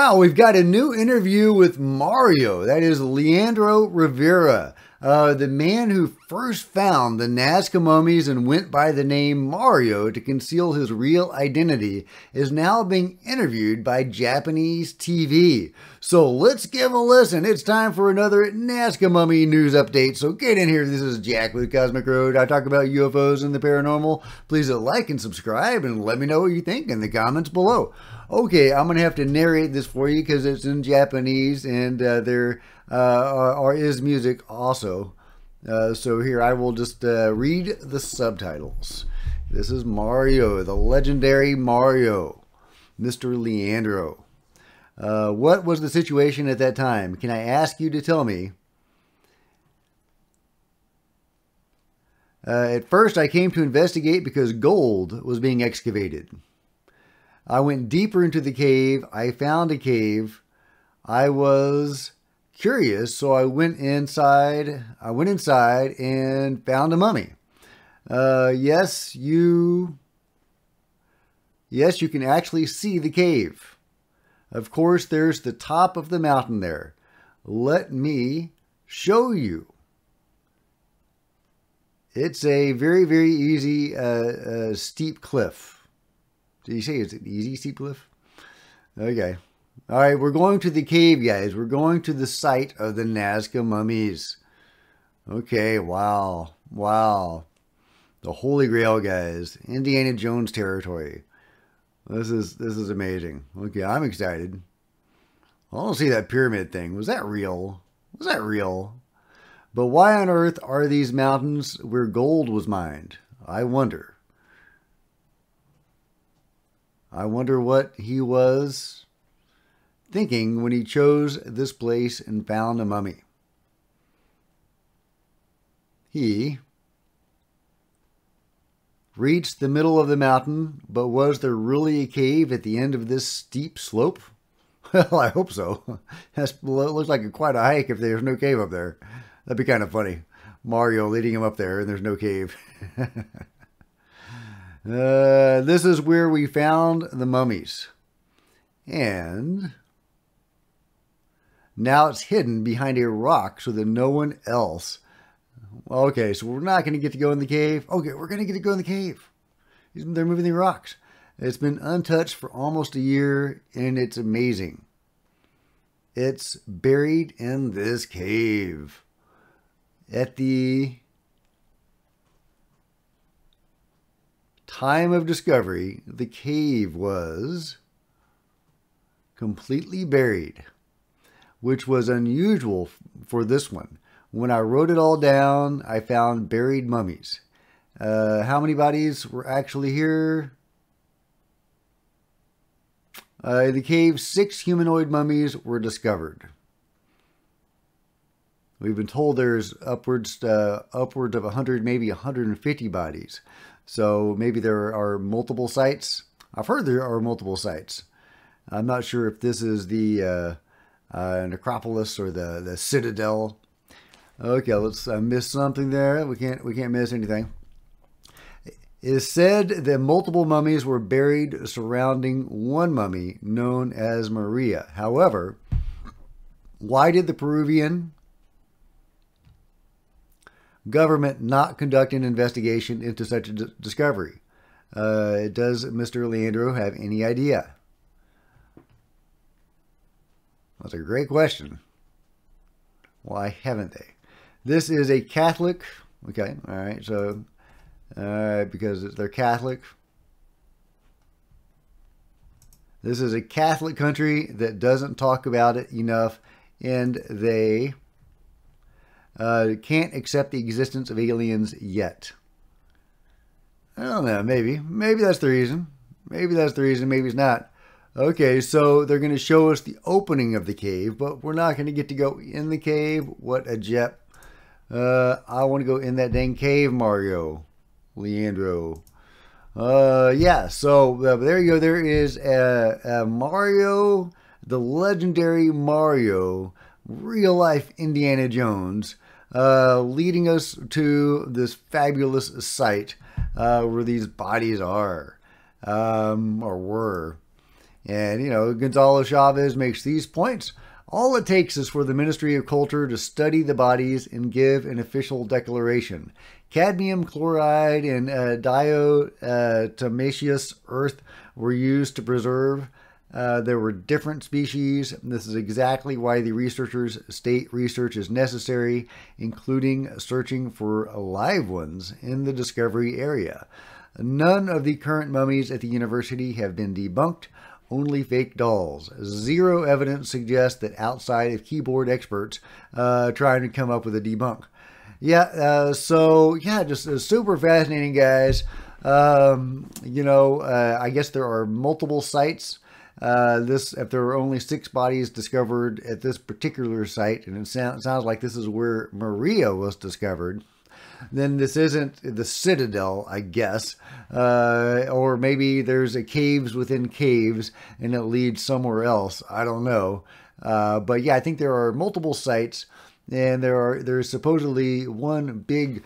Wow, we've got a new interview with Mario. That is Leandro Rivera, the man who first found the Nazca mummies and went by the name Mario to conceal his real identity, is now being interviewed by Japanese TV. So let's give a listen. It's time for another Nazca mummy news update. So get in here. This is Jack with Cosmic Road. I talk about UFOs and the paranormal. Please like and subscribe and let me know what you think in the comments below. Okay, I'm going to have to narrate this for you because it's in Japanese and there is music also. So here I will just read the subtitles. This is Mario, the legendary Mario, Mr. Leandro. What was the situation at that time? Can I ask you to tell me? At first I came to investigate because gold was being excavated. I went deeper into the cave. I found a cave. I was curious, so I went inside. And found a mummy. Yes, you can actually see the cave. Of course, there's the top of the mountain there. Let me show you. It's a very, very easy steep cliff. Did you say it's an easy steep cliff? Okay. All right, we're going to the cave, guys. We're going to the site of the Nazca mummies. Okay, wow. Wow. The Holy Grail, guys. Indiana Jones territory. This is amazing. Okay, I'm excited. I want to see that pyramid thing. Was that real? Was that real? But why on earth are these mountains where gold was mined? I wonder. I wonder what he was thinking when he chose this place and found a mummy. He reached the middle of the mountain, but was there really a cave at the end of this steep slope? Well, I hope so. That looks like quite a hike if there's no cave up there. That'd be kind of funny. Mario leading him up there and there's no cave. This is where we found the mummies. And now it's hidden behind a rock so that no one else... Okay, so we're not going to get to go in the cave. Okay, we're going to get to go in the cave. They're moving the rocks. It's been untouched for almost a year, and it's amazing. It's buried in this cave. At the time of discovery, the cave was completely buried, which was unusual for this one. When I wrote it all down, I found buried mummies. How many bodies were actually here? In the cave, 6 humanoid mummies were discovered. We've been told there's upwards of 100, maybe 150 bodies. So maybe there are multiple sites. I've heard there are multiple sites. I'm not sure if this is the necropolis or the citadel. Okay, let's miss something there. We can't miss anything. It is said that multiple mummies were buried surrounding one mummy known as Maria. However, why did the Peruvian government not conduct an investigation into such a discovery? Does Mr. Leandro have any idea? That's a great question. Why haven't they? This is a Catholic. Okay, all right. So, because they're Catholic. This is a Catholic country that doesn't talk about it enough, and they can't accept the existence of aliens yet. I don't know. Maybe that's the reason. Maybe that's the reason. Maybe it's not. Okay, so they're going to show us the opening of the cave, but we're not going to get to go in the cave. What a jet. I want to go in that dang cave, Mario. Leandro. Yeah, so there you go. There is Mario, the legendary Mario, real life Indiana Jones, leading us to this fabulous site where these bodies are, or were. And, Gonzalo Chavez makes these points. All it takes is for the Ministry of Culture to study the bodies and give an official declaration. Cadmium chloride and diatomaceous earth were used to preserve. There were different species. This is exactly why the researchers state research is necessary, including searching for live ones in the discovery area. None of the current mummies at the university have been debunked. Only fake dolls. Zero evidence suggests that outside of keyboard experts trying to come up with a debunk. Just super fascinating, guys. I guess there are multiple sites. If there were only 6 bodies discovered at this particular site, and it sounds like this is where Maria was discovered, then this isn't the Citadel, I guess. Or maybe there's a caves within caves and it leads somewhere else. I don't know. But yeah, I think there are multiple sites, and there's supposedly one big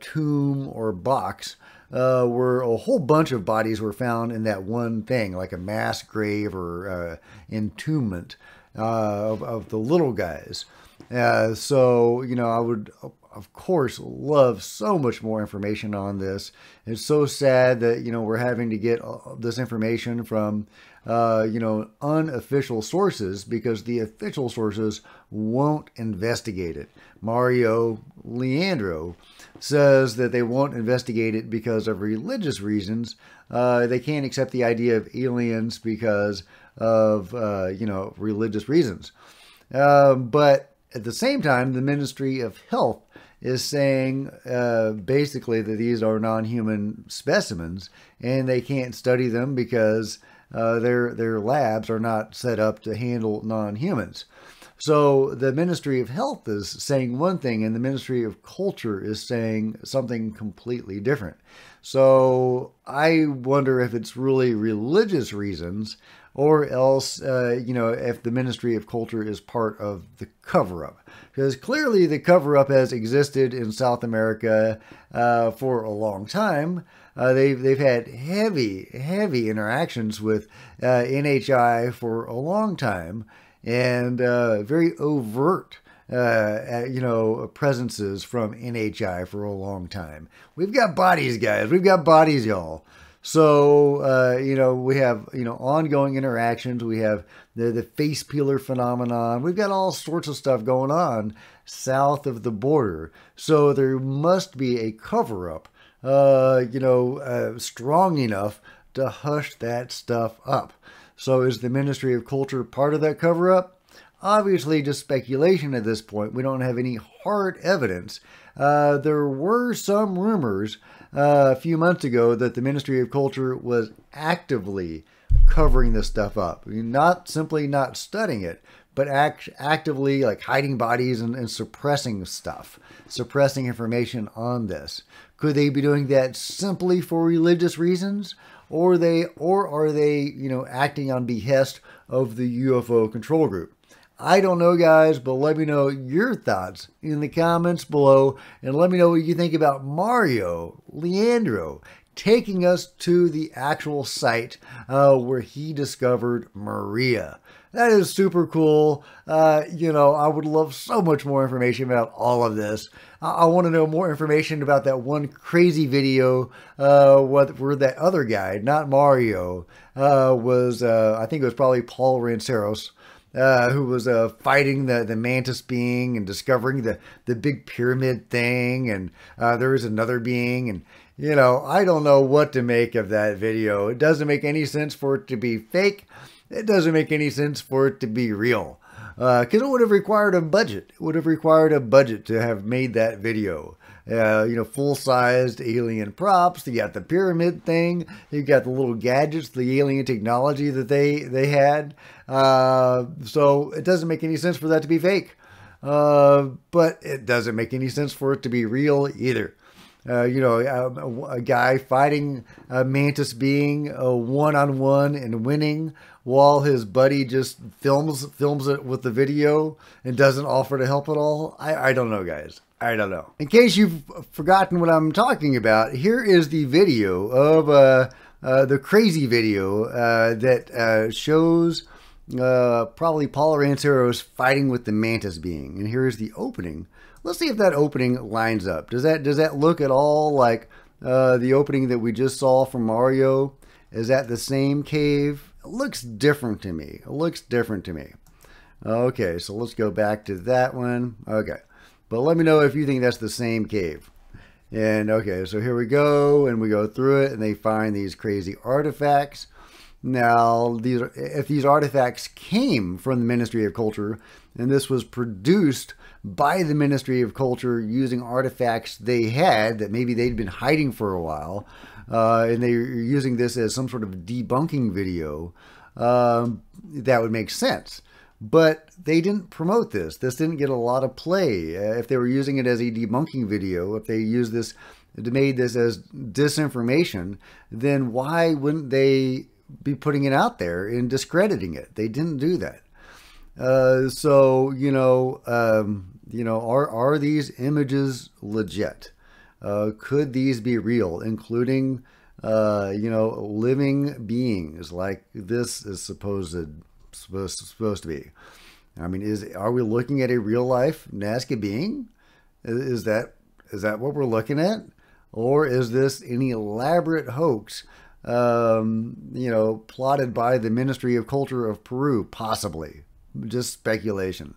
tomb or box where a whole bunch of bodies were found in that one thing, like a mass grave or entombment of the little guys. I would, of course, love so much more information on this. It's so sad that, we're having to get this information from, unofficial sources, because the official sources won't investigate it. Mario Leandro says that they won't investigate it because of religious reasons. They can't accept the idea of aliens because of, religious reasons. But at the same time, the Ministry of Health is saying basically that these are non-human specimens and they can't study them because their labs are not set up to handle non-humans. So the Ministry of Health is saying one thing and the Ministry of Culture is saying something completely different. So I wonder if it's really religious reasons, or else, if the Ministry of Culture is part of the cover-up. Because clearly the cover-up has existed in South America for a long time. They've had heavy interactions with NHI for a long time, and very overt presences from NHI for a long time. We've got bodies, guys. We've got bodies, y'all. So, we have, ongoing interactions. We have the face peeler phenomenon. We've got all sorts of stuff going on south of the border. So there must be a cover-up, strong enough to hush that stuff up. So is the Ministry of Culture part of that cover-up? Obviously, just speculation at this point. We don't have any hard evidence. There were some rumors a few months ago that the Ministry of Culture was actively covering this stuff up. Not simply not studying it, but actively like hiding bodies and suppressing stuff, suppressing information on this. Could they be doing that simply for religious reasons? Or are they, acting on behest of the UFO control group? I don't know, guys, but let me know your thoughts in the comments below, and let me know what you think about Mario Leandro taking us to the actual site where he discovered Maria. That is super cool. I would love so much more information about all of this. I want to know more information about that one crazy video where that other guy, not Mario, was, I think it was probably Paul Ranceros, who was fighting the mantis being and discovering the big pyramid thing, and there was another being, and I don't know what to make of that video. It doesn't make any sense for it to be fake. It doesn't make any sense for it to be real, because it would have required a budget. It would have required a budget to have made that video. Full-sized alien props. You got the pyramid thing. You got the little gadgets, the alien technology that they had. So it doesn't make any sense for that to be fake. But it doesn't make any sense for it to be real either. A guy fighting a mantis being one-on-one and winning, while his buddy just films it with the video and doesn't offer to help at all. I don't know, guys. I don't know. In case you've forgotten what I'm talking about, here is the video of the crazy video that shows probably Paul Rancero's fighting with the mantis being. And here's the opening. Let's see if that opening lines up. Does that look at all like the opening that we just saw from Mario? Is that the same cave? It looks different to me. It looks different to me. Okay, so let's go back to that one. Okay, but let me know if you think that's the same cave. And okay, so here we go, and we go through it, and they find these crazy artifacts. Now, if these artifacts came from the Ministry of Culture, and this was produced by the Ministry of Culture using artifacts they had that maybe they'd been hiding for a while, and they were using this as some sort of debunking video, that would make sense. But they didn't promote this. This didn't get a lot of play. If they were using it as a debunking video, if they used this, made this as disinformation, then why wouldn't they be putting it out there and discrediting it? They didn't do that. So are these images legit? Could these be real, including living beings like this is supposed to be? I mean, are we looking at a real life Nazca being? Is that what we're looking at, or is this an elaborate hoax? Plotted by the Ministry of Culture of Peru, possibly. Just speculation,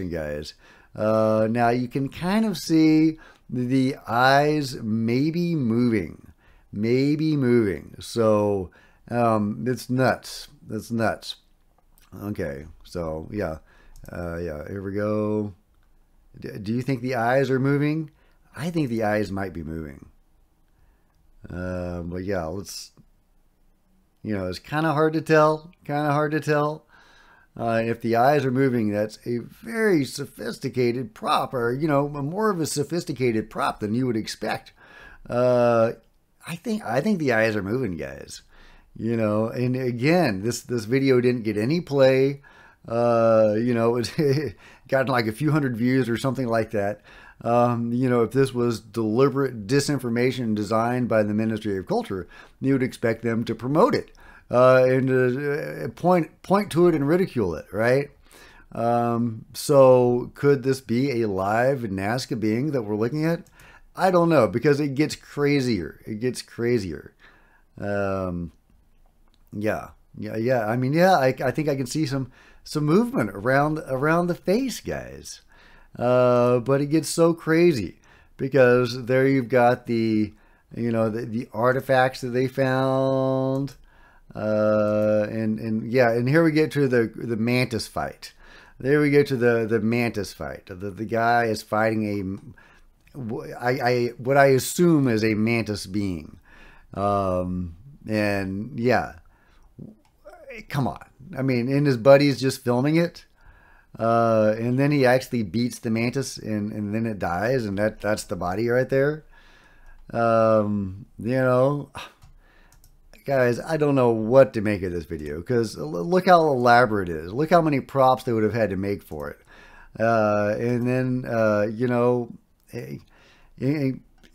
guys. Now you can kind of see the eyes maybe moving. So it's nuts. It's nuts. Okay, so yeah, here we go. Do you think the eyes are moving? I think the eyes might be moving. But yeah, it's kind of hard to tell. If the eyes are moving, that's a very sophisticated prop, or more of a sophisticated prop than you would expect. I think the eyes are moving, guys. And again, this video didn't get any play. It got like a few hundred views or something like that. If this was deliberate disinformation designed by the Ministry of Culture, you would expect them to promote it and point to it and ridicule it, right? So could this be a live Nazca being that we're looking at? I don't know, because it gets crazier. Yeah. I mean, I think I can see some movement around the face, guys. But it gets so crazy because there you've got the artifacts that they found, and here we get to the mantis fight. There we get to the mantis fight. The guy is fighting what I assume is a mantis being, and yeah, come on. I mean, and his buddy's just filming it. And then he actually beats the mantis, and then it dies, and that's the body right there. Guys, I don't know what to make of this video, because look how elaborate it is. Look how many props they would have had to make for it. And then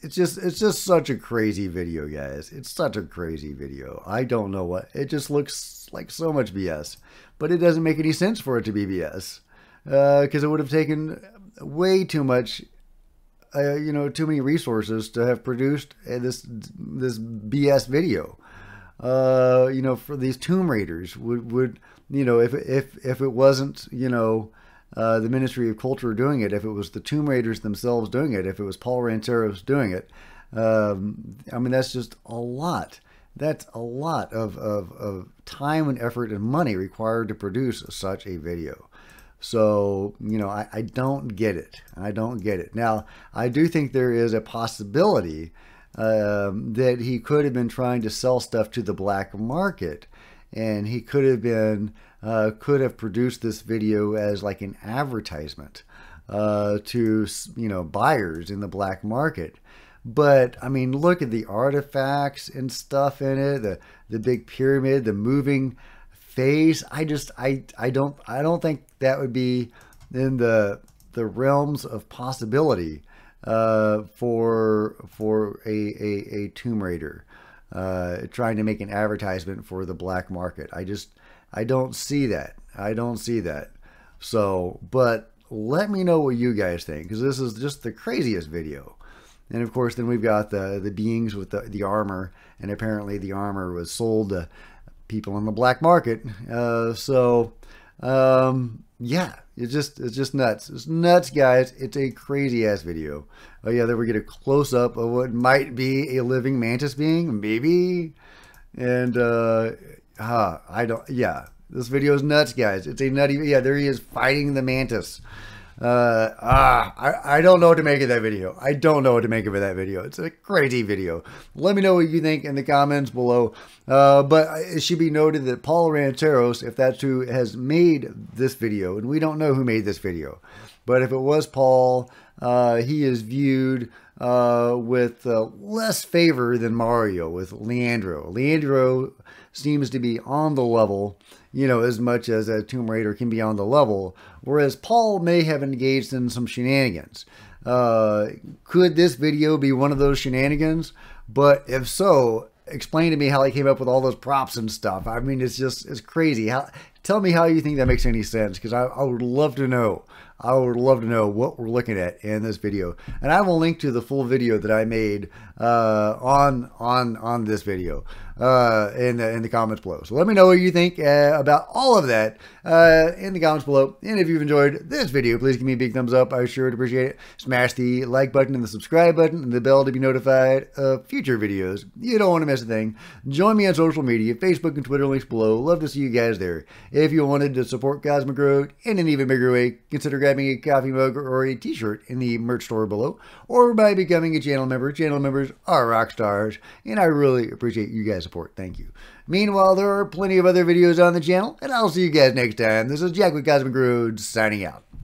it's just such a crazy video, guys. It's such a crazy video. I don't know what. It just looks like so much BS, but it doesn't make any sense for it to be BS. Because it would have taken way too much, too many resources to have produced this BS video. For these Tomb Raiders would if it wasn't the Ministry of Culture doing it, if it was the Tomb Raiders themselves doing it, if it was Paul Rancero's doing it, I mean, that's just a lot. That's a lot of time and effort and money required to produce such a video. So, I don't get it. Now, I do think there is a possibility that he could have been trying to sell stuff to the black market, and he could have produced this video as like an advertisement to buyers in the black market. But I mean, look at the artifacts and stuff in it, the big pyramid, the moving face. I don't think that would be in the realms of possibility for a Tomb Raider. trying to make an advertisement for the black market. I don't see that. I don't see that. So, but let me know what you guys think, because this is just the craziest video. And of course, then we've got the beings with the armor, and apparently the armor was sold to people in the black market. Yeah, it's just nuts. It's nuts, guys. It's a crazy ass video. Oh yeah, then we get a close up of what might be a living mantis being, maybe. And yeah, this video is nuts, guys. It's a nutty. Yeah, there he is fighting the mantis. I don't know what to make of that video. I don't know what to make of that video. It's a crazy video. Let me know what you think in the comments below. But it should be noted that Paul Ranteros, if that's who has made this video, and we don't know who made this video, but if it was Paul, he is viewed with less favor than Mario, with Leandro. Leandro seems to be on the level, you know, as much as a Tomb Raider can be on the level, whereas Paul may have engaged in some shenanigans. Could this video be one of those shenanigans? But if so, explain to me how he came up with all those props and stuff. I mean, it's crazy. Tell me how you think that makes any sense, because I would love to know. I would love to know what we're looking at in this video. And I will link to the full video that I made on this video in the comments below. So let me know what you think about all of that in the comments below. And if you've enjoyed this video, please give me a big thumbs up. I sure would appreciate it. Smash the like button and the subscribe button and the bell to be notified of future videos. You don't want to miss a thing. Join me on social media, Facebook and Twitter, links below. Love to see you guys there. If you wanted to support Cosmic Road in an even bigger way, consider grabbing a coffee mug or a t-shirt in the merch store below, or by becoming a channel member. Channel members are rock stars, and I really appreciate you guys' support. Thank you. Meanwhile, there are plenty of other videos on the channel, and I'll see you guys next time. This is Jack with Cosmic Road, signing out.